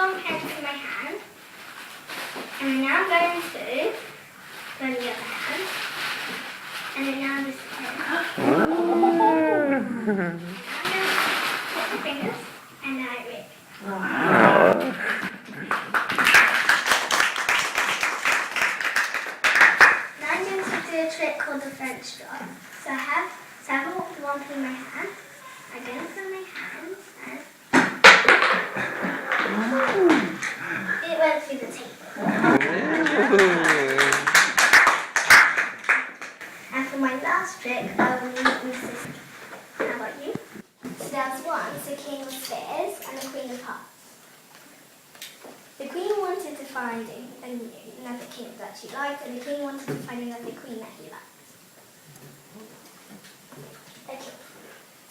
long pens in my hand. And now I'm going to go in the other hand. And then now this pen. And now I'm going to put the fingers and now I rip. Now I'm going to do a trick called the French draw. So I have one pen in my hand. I go from my hand and it went through the table. And for my last trick, I will use this. How about you? So there's once a king of spades and a queen of hearts. The queen wanted to find another king that she liked, and the king wanted to find another queen that he liked. Okay,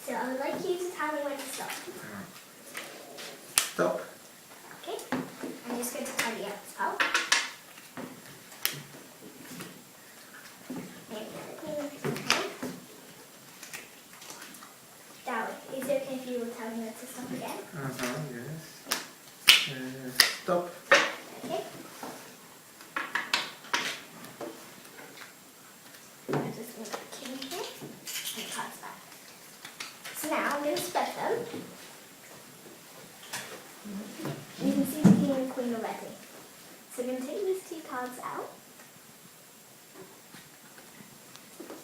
so I would like you to tell me when to stop. Stop. Okay, I'm just going to tidy up this out. Now, is it okay if you will tell me when to stop again? Yes. Stop. Okay. I'm just going to put the king here and the cards back. So now I'm going to spread them. And you can see the king and queen already. So I'm going to take these two cards out.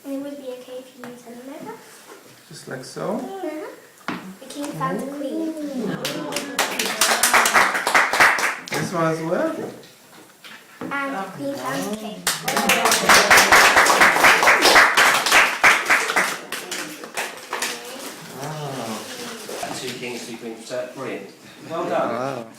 And it would be okay if you turn them over. Just like so. The king found the queen. This one as well. And the queen found the king. Wow. Two kings, two queens. Brilliant. Well done. Wow.